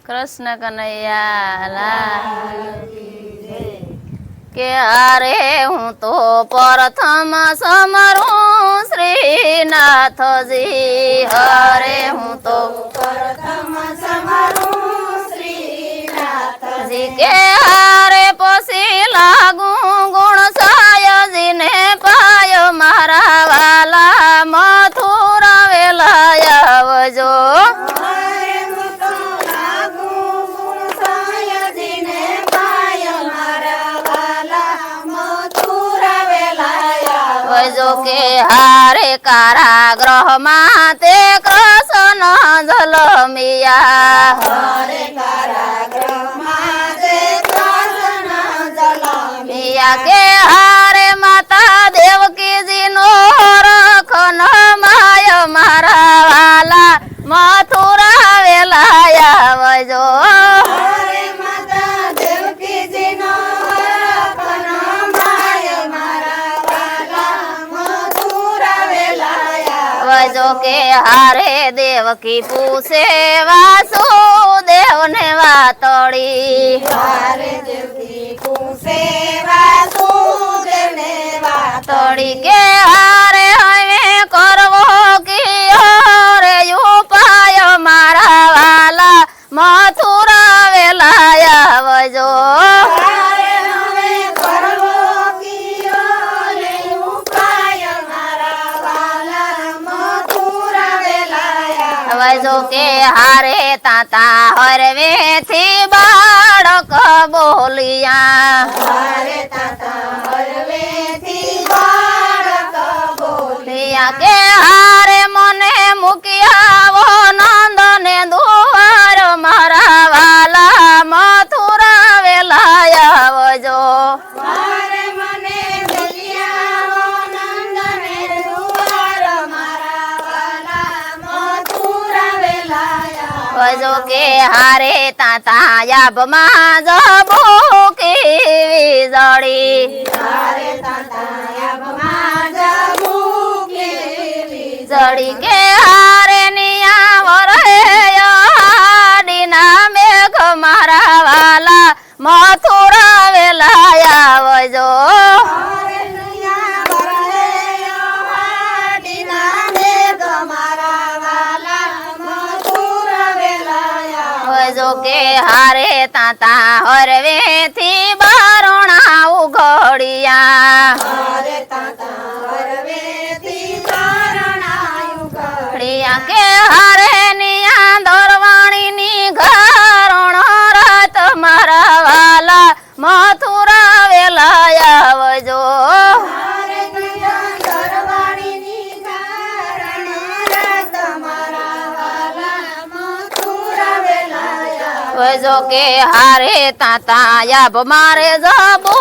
કૃષ્ણ કનૈયા લાલ કે અરે હું તો પ્રથમ સમરું શ્રીનાથજી હરે હું તો પ્રથમ સમરું શ્રીનાથજી કે હારે પછી લાગુ ગુણ સાયજીને પાયો મારા વાલા મથુરા વેલા આવજો જો કે હારે કારાગ્રહ માં તે કૃષ્ણ જલમિયા હરે કારાગ્રહ માં તે કૃષ્ણ જલમિયા કે હારે માતા દેવકીજી નો રખન માય મારા વાલા મથુરા વેલા આવજો હરે માતા દેવકીજી નો રખન માય મારા વાલા મથુરા વેલા જો કે હારે દેવકી પૂછે વાસુદેવ ને વાતડી હારે દેવકી પૂછે વાસુદેવ ને વાતડી કે હારે હવે કરવો રે ઉપાય મારા વાલા મથુરા વેલા આવજો જો કે હારે તાતા હરવે થી બાળક બોલિયા હારે તાતા હરવે થી બાળક બોલિયા કે હારે મને મૂકી આવો નંદ ને દુવાર મારા વાલા મથુરા વેલા આવજો હારે મને મૂકી આવો નંદ ને દુવાર મારા વાલા મથુરા વેલા જો કે હારે તાતા યાબમાં જબો કેવી જડી હારે તાતા યાબમાં જબો કેવી જડી કે હારે નિયા વરડીના મેઘ મારા વાલા મથુરા વેલા આવજો હારે નૈયા વરડ્યો હાડીના મેઘ મારા વાલા મથુરા વેલા જો કે હારે તાતા હરવે થી બારણા ઉઘડિયા હારે તાતા હરવે થી બારણાયું ઘડિયા કે હારે નિયા દરવાણી ની ઘરણ રાત મારા વાલા મથુરા વેલા આવજો હારે નૈયા દરવાણીની કારણ રાત મારા વાલા મથુરા વેલા જો કે હારે તાતા યાબ મારે જબો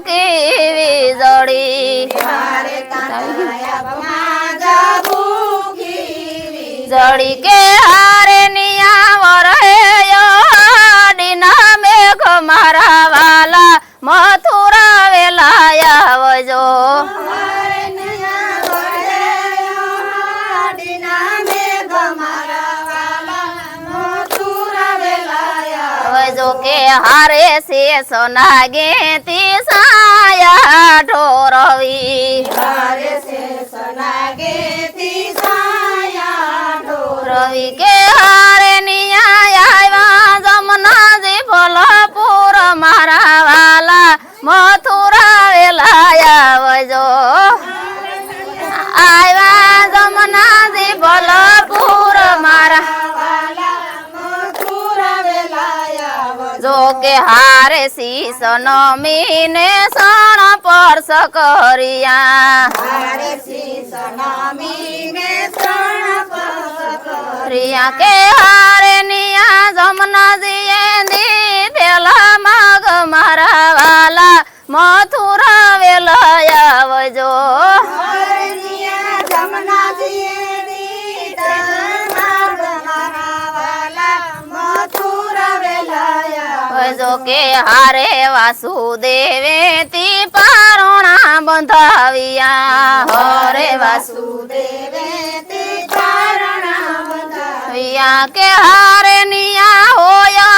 કેવી જડી હારે તાતા યાબમાં જબો કેવી જડી કે હારે નિયા વરડીના મેઘ મારા વાલા મથુરા વેલા આવજો હારે નૈયા વરડ્યો હાડીના મેઘ મારા વાલા મથુરા વેલા જો કે હારે શેષ નાગે તી સાયા ઢોરવી હારે શેષ નાગે તી સાયા ઢોર રવિ કે હારે નિયા આવ્યા જમનાજી ભલપુર મારા વાલા મથુરા વેલા આવજો આવ્યા જમનાજી ભલપુર મારા જો કે હારે શીશ નમીને સણ પરસ કર્યા હારે શીશ નમીને શરણ રિયા કે હારે નિયા જમનાજીએ દીધેલા માગ મારા વાલા મથુરા વેલા આવજો હારે નિયા જમનાજીએ દીધા માગ મારા વાલા મથુરા વેલા જો કે હારે વાસુદેવે તી પારણા બંધાવ્યા હરે વાસુદેવે તે ચારણા બંધાવ્યા વિયા કે હારે નિયા હોય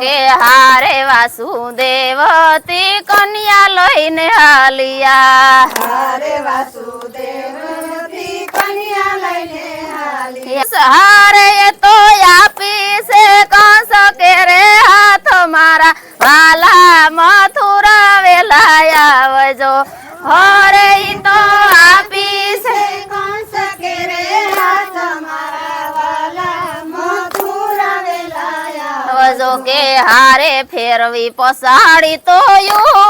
કે હારે વાસુદેવતી કન્યા લઈને હાલિયા હારે વાસુદેવતી કન્યા લઈને હાલી હારે એ તો આપી છે કંસ કે રે હાથ મારા વાલા મથુરા વેલા આવજો હરે ઈ તો આપી છે કંસ કે રે હાથ મારા વાલા મથુરા વેલાયા આવજો કે હારે ફેરવી પસાડી તો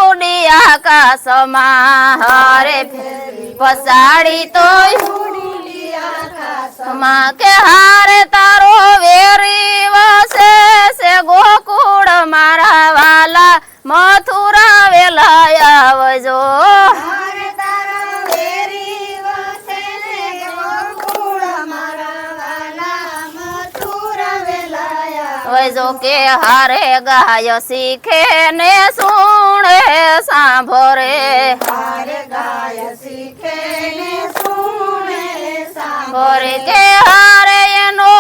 ઉડી આકાશમાં હારે ફેરવી પસાડી તો ઉડી આકાશ માં કે હારે તારો વેરી વસે છે ગોકુળ મારા વાલા મથુરા વેલા આવજો હારે તારા વેરી વસે ને ગોકુળ મારા વાલા મથુરા વેલાયા વજો કે હારે ગાય શીખે ને સુણે સાંભળે હારે ગાય શીખે ને સુણે ભરે કે હારે એનો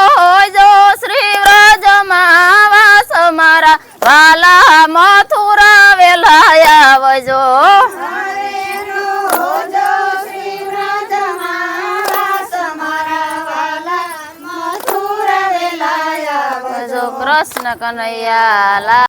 જો શ્રી વ્રજમાં વાસ મારા વાલા મથુરા વેલા આવજો હારેનો હોજો શ્રી વ્રજમાં વાસ મારા વાલા મથુરા વેલાયા જો કૃષ્ણ કનૈયા